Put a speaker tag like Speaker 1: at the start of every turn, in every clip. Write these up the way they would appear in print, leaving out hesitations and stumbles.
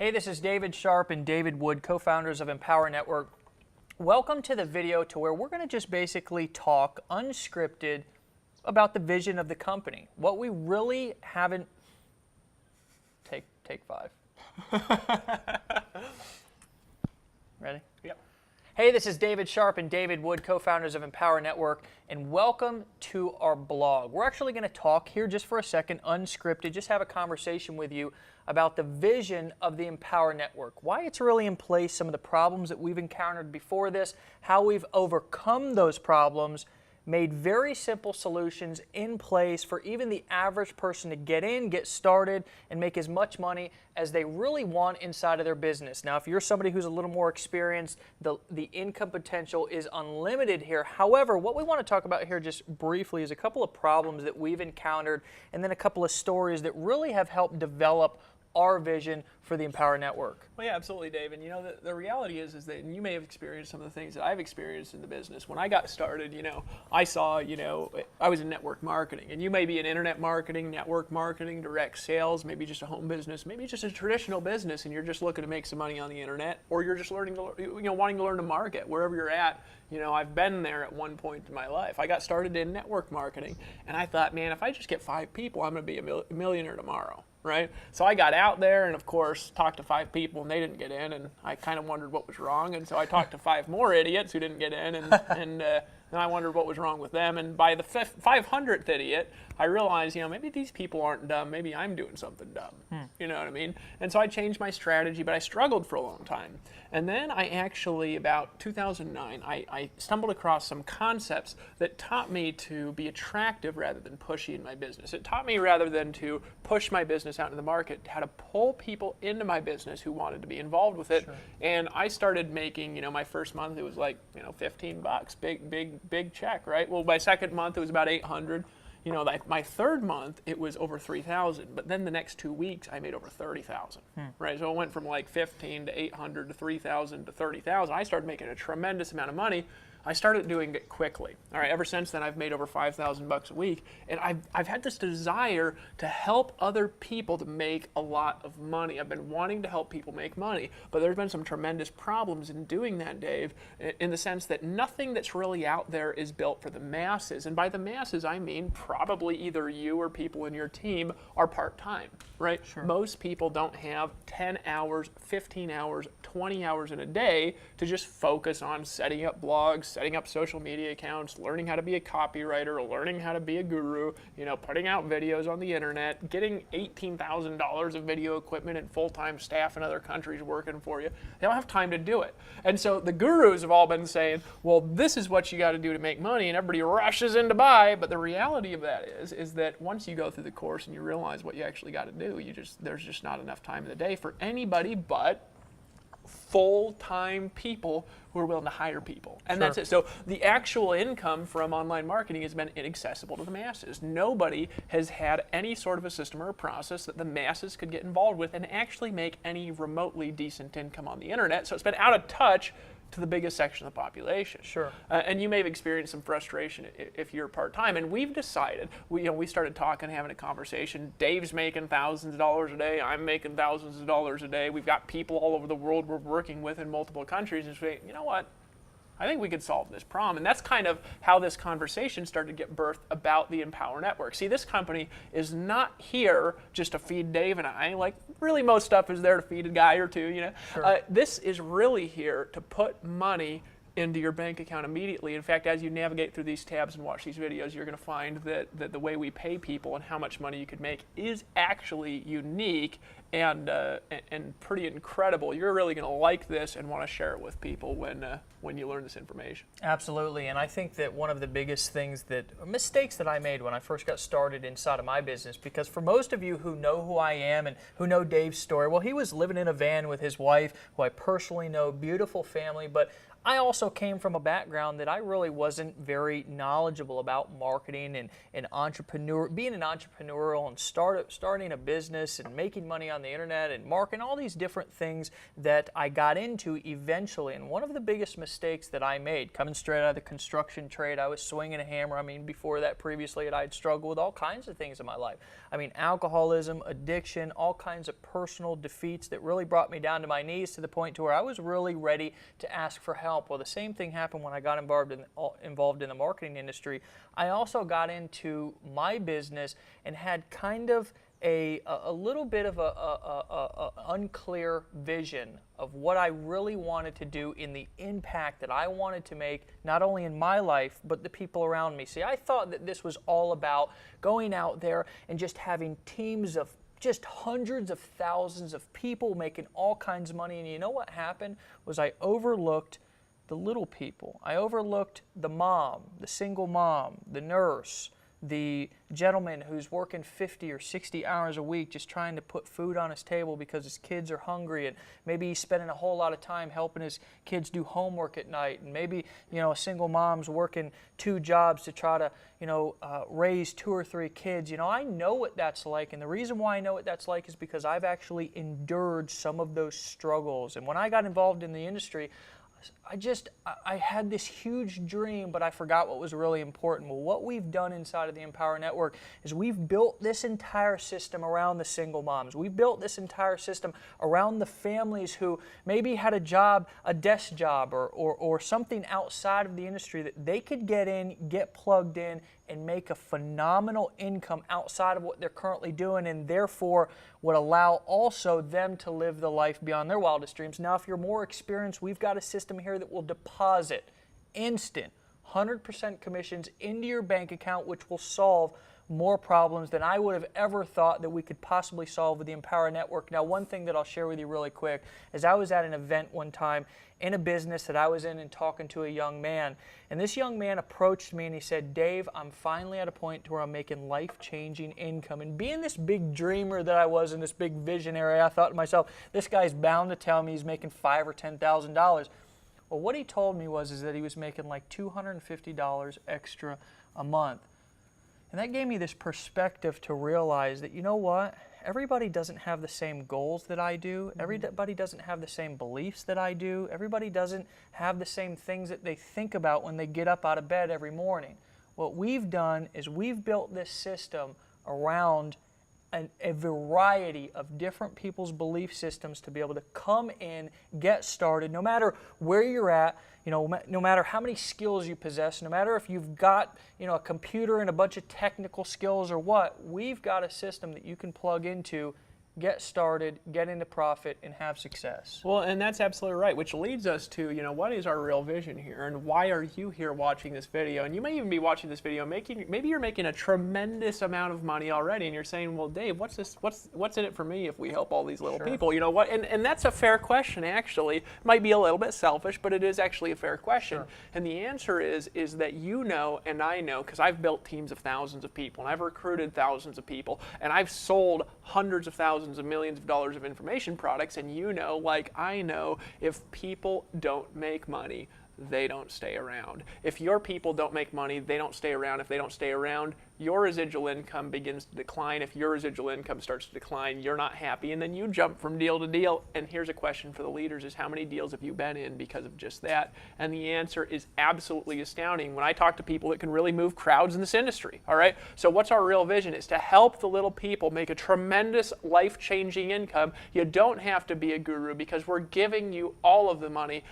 Speaker 1: Hey, this is David Sharp and David Wood, co-founders of Empower Network. Welcome to the video to where we're going to just basically talk unscripted about the vision of the company. What we really haven't... Take five. Ready?
Speaker 2: Yep.
Speaker 1: Hey, this is David Sharp and David Wood, co-founders of Empower Network, and welcome to our blog. We're actually going to talk here just for a second, unscripted, just have a conversation with you about the vision of the Empower Network, why it's really in place, some of the problems that we've encountered before this, how we've overcome those problems, made very simple solutions in place for even the average person to get in, get started, and make as much money as they really want inside of their business. Now, if you're somebody who's a little more experienced, the income potential is unlimited here. However, what we want to talk about here just briefly is a couple of problems that we've encountered and then a couple of stories that really have helped develop our vision for the Empower Network.
Speaker 2: Well, yeah, absolutely, Dave. And you know, the reality is that and you may have experienced some of the things that I've experienced in the business. When I got started, I saw, I was in network marketing, and you may be in internet marketing, network marketing, direct sales, maybe just a home business, maybe just a traditional business, and you're just looking to make some money on the internet, or you're just learning to, wanting to learn to market wherever you're at. I've been there at one point in my life. I got started in network marketing, and I thought, man, if I just get 5 people, I'm going to be a millionaire tomorrow. Right? So I got out there and, of course, talked to 5 people, and they didn't get in, and I kind of wondered what was wrong, and so I talked to 5 more idiots who didn't get in, and I wondered what was wrong with them, and by the 500th idiot, I realized, maybe these people aren't dumb, maybe I'm doing something dumb, you know what I mean? And so I changed my strategy, but I struggled for a long time. And then I actually, about 2009, I stumbled across some concepts that taught me to be attractive rather than pushy in my business. It taught me, rather than to push my business out into the market, how to pull people into my business who wanted to be involved with it. Sure. And I started making, my first month, it was like, $15, big check, right? Well, my second month, it was about 800. My third month, it was over 3,000, but then the next 2 weeks, I made over 30,000, right? So it went from like 15 to 800 to 3,000 to 30,000. I started making a tremendous amount of money. I started doing it quickly. All right, ever since then, I've made over $5,000 a week, and I've had this desire to help other people to make a lot of money. I've been wanting to help people make money, but there's been some tremendous problems in doing that, Dave, in the sense that nothing that's really out there is built for the masses, and by the masses, I mean probably either you or people in your team are part-time, right? Sure. Most people don't have 10 hours, 15 hours, 20 hours in a day to just focus on setting up blogs, setting up social media accounts, learning how to be a copywriter, learning how to be a guru, putting out videos on the internet, getting $18,000 of video equipment and full-time staff in other countries working for you. They don't have time to do it. And so the gurus have all been saying, well, this is what you got to do to make money, and everybody rushes in to buy. But the reality of that is that once you go through the course and you realize what you actually got to do, there's just not enough time in the day for anybody but full-time people who are willing to hire people. And That's it. So the actual income from online marketing has been inaccessible to the masses. Nobody has had any sort of a system or a process that the masses could get involved with and actually make any remotely decent income on the internet. So it's been out of touch to the biggest section of the population.
Speaker 1: Sure.
Speaker 2: And you may have experienced some frustration if you're part-time. And we've decided, we started talking, having a conversation. Dave's making thousands of dollars a day. I'm making thousands of dollars a day. We've got people all over the world we're working with in multiple countries. And say, you know what? I think we could solve this problem. And that's kind of how this conversation started to get birthed about the Empower Network. See, this company is not here just to feed Dave and I. Like, really, most stuff is there to feed a guy or two, Sure. This is really here to put money into your bank account immediately. In fact, as you navigate through these tabs and watch these videos, you're going to find that the way we pay people and how much money you could make is actually unique and pretty incredible. You're really going to like this and want to share it with people when you learn this information.
Speaker 1: Absolutely, and I think that one of the biggest mistakes that I made when I first got started inside of my business, because for most of you who know who I am and who know Dave's story, well, he was living in a van with his wife, who I personally know, beautiful family, but I also came from a background that I really wasn't very knowledgeable about marketing and being an entrepreneurial and starting a business and making money on the internet and marketing, all these different things that I got into eventually. And one of the biggest mistakes that I made, coming straight out of the construction trade, I was swinging a hammer. I mean, before that, previously, I had struggled with all kinds of things in my life. I mean, alcoholism, addiction, all kinds of personal defeats that really brought me down to my knees to the point to where I was really ready to ask for help. Well, the same thing happened when I got involved in the marketing industry. I also got into my business and had kind of a little bit of a unclear vision of what I really wanted to do in the impact that I wanted to make, not only in my life, but the people around me. See, I thought that this was all about going out there and just having teams of just hundreds of thousands of people making all kinds of money. And you know what happened was I overlooked the little people. I overlooked the mom, the single mom, the nurse, the gentleman who's working 50 or 60 hours a week just trying to put food on his table because his kids are hungry, and maybe he's spending a whole lot of time helping his kids do homework at night, and maybe, you know, a single mom's working 2 jobs to try to, you know, raise 2 or 3 kids. You know, I know what that's like, and the reason why I know what that's like is because I've actually endured some of those struggles. And when I got involved in the industry, I had this huge dream, but I forgot what was really important. Well, what we've done inside of the Empower Network is we've built this entire system around the single moms. We've built this entire system around the families who maybe had a job, a desk job, or something outside of the industry that they could get in, get plugged in, and make a phenomenal income outside of what they're currently doing, and therefore would allow also them to live the life beyond their wildest dreams. Now, if you're more experienced, we've got a system here that will deposit instant 100% commissions into your bank account, which will solve more problems than I would have ever thought that we could possibly solve with the Empower Network. Now, one thing that I'll share with you really quick is I was at an event one time in a business that I was in and talking to a young man. And this young man approached me and he said, "Dave, I'm finally at a point where I'm making life-changing income." And being this big dreamer that I was and this big visionary, I thought to myself, this guy's bound to tell me he's making $5,000 or $10,000. Well, what he told me is that he was making like $250 extra a month. And that gave me this perspective to realize that, you know what? Everybody doesn't have the same goals that I do. Everybody doesn't have the same beliefs that I do. Everybody doesn't have the same things that they think about when they get up out of bed every morning. What we've done is we've built this system around a variety of different people's belief systems to be able to come in, get started, no matter where you're at, you know, no matter how many skills you possess, no matter if you've got, you know, a computer and a bunch of technical skills or what, we've got a system that you can plug into, get started, get into profit, and have success.
Speaker 2: Well, and that's absolutely right, which leads us to, you know, what is our real vision here, and why are you here watching this video? And you may even be watching this video maybe you're making a tremendous amount of money already, and you're saying, well, Dave, what's in it for me if we help all these little people? You know what? And that's a fair question, actually. It might be a little bit selfish, but it is actually a fair question. Sure. And the answer is that you know, and I know, because I've built teams of thousands of people, and I've recruited thousands of people, and I've sold hundreds of thousands of millions of dollars of information products, and you know, like I know, if people don't make money, they don't stay around. If your people don't make money, they don't stay around. If they don't stay around, your residual income begins to decline. If your residual income starts to decline, you're not happy, and then you jump from deal to deal. And here's a question for the leaders is, how many deals have you been in because of just that? And the answer is absolutely astounding when I talk to people that can really move crowds in this industry, all right? So what's our real vision? Is to help the little people make a tremendous life-changing income. You don't have to be a guru because we're giving you all of the money.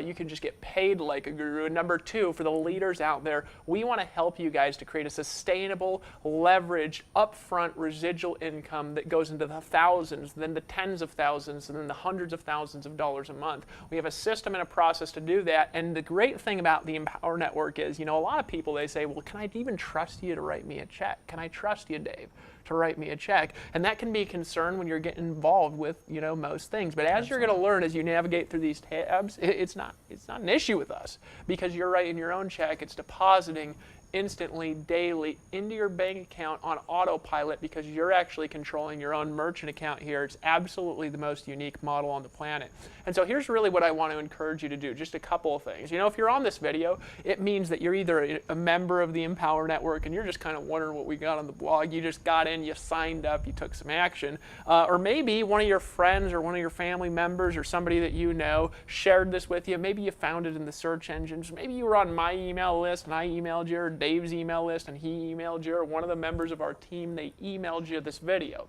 Speaker 2: You can just get paid like a guru. And number 2, for the leaders out there, we want to help you guys to create a sustainable, leveraged, upfront residual income that goes into the thousands, then the tens of thousands, and then the hundreds of thousands of dollars a month. We have a system and a process to do that. And the great thing about the Empower Network is, you know, a lot of people, they say, well, can I even trust you to write me a check? Can I trust you, Dave, to write me a check? And that can be a concern when you're getting involved with, you know, most things. But as you're going to learn as you navigate through these tabs, it's not an issue with us, because you're writing your own check, it's depositing instantly, daily, into your bank account on autopilot because you're actually controlling your own merchant account here. It's absolutely the most unique model on the planet. And so here's really what I want to encourage you to do, just a couple of things. You know, if you're on this video, it means that you're either a member of the Empower Network and you're just kind of wondering what we got on the blog. You just got in, you signed up, you took some action. Or maybe one of your friends or one of your family members or somebody that you know shared this with you. Maybe you found it in the search engines. Maybe you were on my email list and I emailed you, or Dave's email list and he emailed you, or one of the members of our team, they emailed you this video.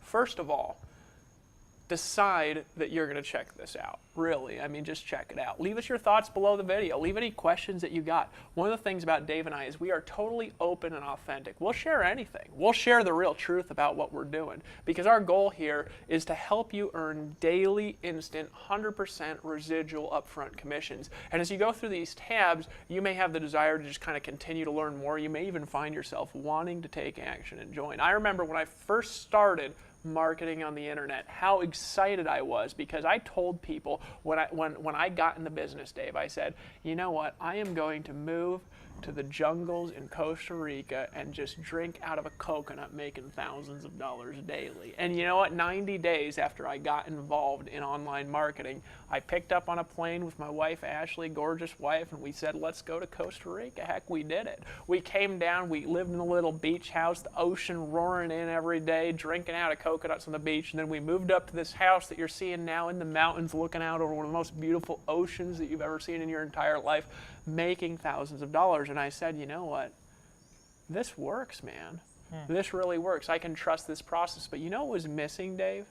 Speaker 2: First of all, decide that you're going to check this out. Really, I mean, just check it out. Leave us your thoughts below the video. Leave any questions that you got. One of the things about Dave and I is we are totally open and authentic. We'll share anything. We'll share the real truth about what we're doing, because our goal here is to help you earn daily, instant, 100% residual upfront commissions. And as you go through these tabs, you may have the desire to just kind of continue to learn more. You may even find yourself wanting to take action and join. I remember when I first started marketing on the internet, how excited I was, because I told people when I got in the business, Dave, I said, you know what, I am going to move to the jungles in Costa Rica and just drink out of a coconut, making thousands of dollars daily. And you know what, 90 days after I got involved in online marketing, I picked up on a plane with my wife, Ashley, gorgeous wife, and we said, let's go to Costa Rica. Heck, we did it. We came down, we lived in a little beach house, the ocean roaring in every day, drinking out of coconuts on the beach, and then we moved up to this house that you're seeing now in the mountains, looking out over one of the most beautiful oceans that you've ever seen in your entire life, making thousands of dollars. And I said, you know what, this works, man. This really works. I can trust this process. But you know what was missing, Dave?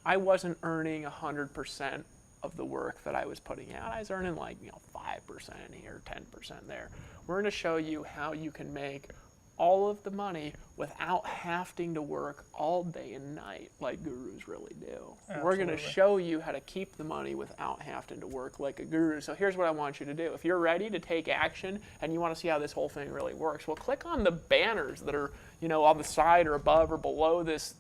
Speaker 2: I wasn't earning 100% of the work that I was putting out. I was earning like, 5% here, 10% there. We're going to show you how you can make all of the money without having to work all day and night like gurus really do. Absolutely. We're going to show you how to keep the money without having to work like a guru. So here's what I want you to do. If you're ready to take action and you want to see how this whole thing really works, well, click on the banners that are on the side or above or below this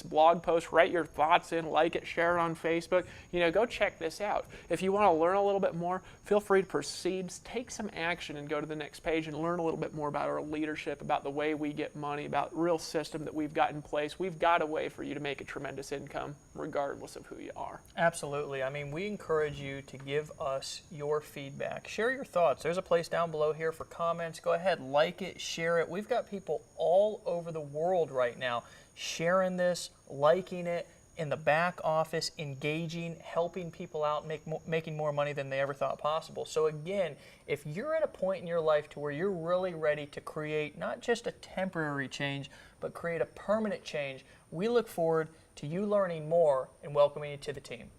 Speaker 2: blog post. Write your thoughts in, like it, share it on Facebook. Go check this out. If you want to learn a little bit more, feel free to proceed. Take some action and go to the next page and learn a little bit more about our leadership, about the way we get money, about real system that we've got in place. We've got a way for you to make a tremendous income regardless of who you are.
Speaker 1: Absolutely. I mean, we encourage you to give us your feedback. Share your thoughts. There's a place down below here for comments. Go ahead, like it, share it. We've got people all over the world right now sharing this, liking it, in the back office, engaging, helping people out, making more money than they ever thought possible. So again, if you're at a point in your life to where you're really ready to create not just a temporary change, but create a permanent change, we look forward to you learning more and welcoming you to the team.